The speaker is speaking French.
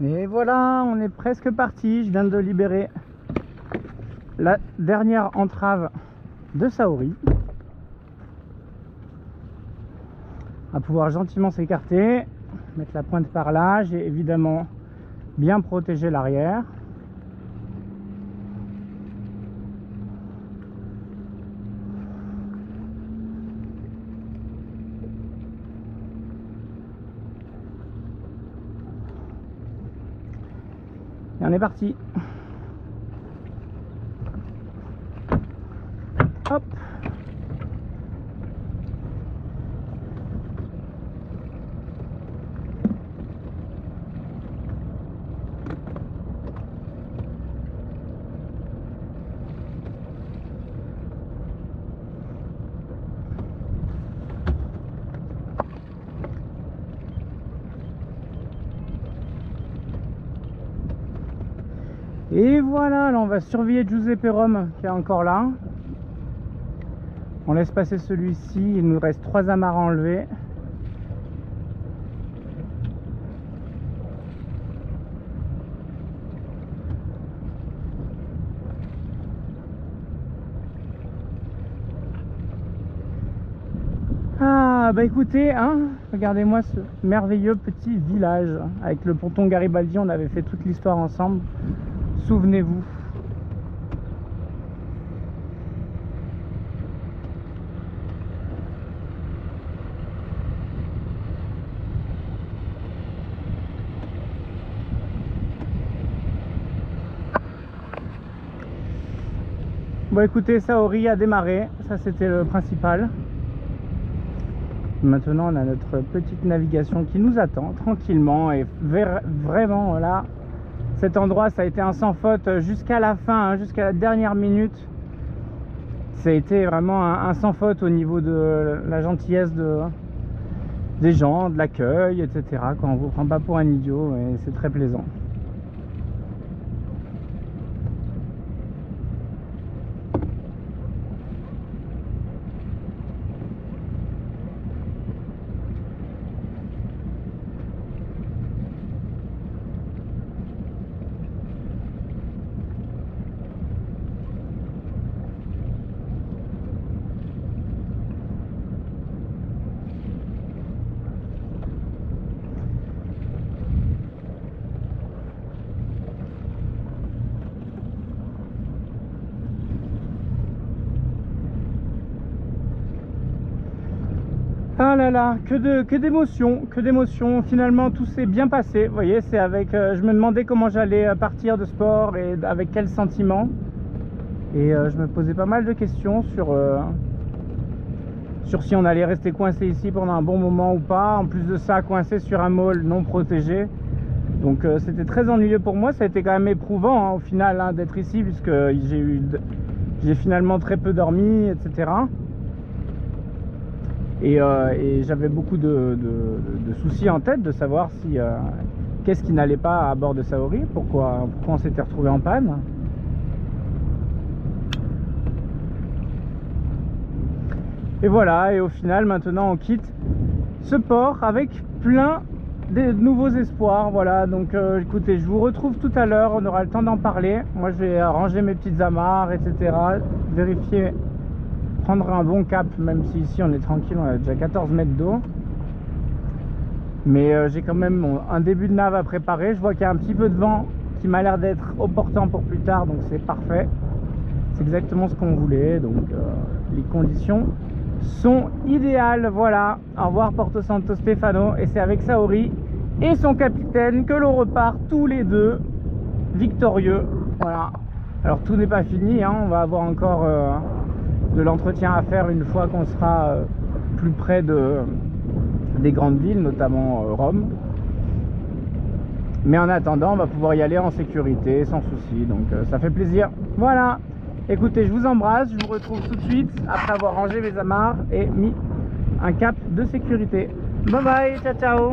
Et voilà, on est presque parti. Je viens de libérer la dernière entrave de Saori. On va pouvoir gentiment s'écarter, mettre la pointe par là. J'ai évidemment bien protégé l'arrière. Et on est parti. Hop. Et voilà, là on va surveiller Giuseppe Rome qui est encore là. On laisse passer celui-ci, il nous reste 3 amarres à enlever. Ah bah écoutez, hein, regardez-moi ce merveilleux petit village. Avec le ponton Garibaldi, on avait fait toute l'histoire ensemble. Souvenez-vous. Bon écoutez, Saori a démarré, ça c'était le principal. Maintenant on a notre petite navigation qui nous attend tranquillement et vraiment là, cet endroit ça a été un sans faute jusqu'à la fin, hein, jusqu'à la dernière minute. Ça a été vraiment un sans faute au niveau de la gentillesse des gens, de l'accueil, etc. Quand on vous prend pas pour un idiot, et c'est très plaisant. Ah là là, que d'émotions. Finalement tout s'est bien passé. Vous voyez, c'est avec je me demandais comment j'allais partir de ce port et avec quel sentiment. Et je me posais pas mal de questions sur si on allait rester coincé ici pendant un bon moment ou pas. En plus de ça, coincé sur un môle non protégé. Donc c'était très ennuyeux pour moi. Ça a été quand même éprouvant hein, au final hein, d'être ici, puisque j'ai finalement très peu dormi, etc. Et j'avais beaucoup de soucis en tête de savoir si qu'est-ce qui n'allait pas à bord de Saori, pourquoi on s'était retrouvé en panne. Et voilà, et au final maintenant on quitte ce port avec plein de nouveaux espoirs. Voilà, donc écoutez, je vous retrouve tout à l'heure, on aura le temps d'en parler. Moi je vais ranger mes petites amarres, etc. Vérifier, prendre un bon cap, même si ici on est tranquille, on a déjà 14 mètres d'eau. Mais j'ai quand même un début de nave à préparer. Je vois qu'il y a un petit peu de vent qui m'a l'air d'être opportun pour plus tard, donc c'est parfait. C'est exactement ce qu'on voulait, donc les conditions sont idéales. Voilà, au revoir Porto Santo Stefano, et c'est avec Saori et son capitaine que l'on repart tous les deux victorieux. Voilà, alors tout n'est pas fini, hein. On va avoir encore de l'entretien à faire une fois qu'on sera plus près des grandes villes, notamment Rome. Mais en attendant, on va pouvoir y aller en sécurité, sans souci, donc ça fait plaisir. Voilà, écoutez, je vous embrasse, je vous retrouve tout de suite après avoir rangé mes amarres et mis un cap de sécurité. Bye bye, ciao ciao.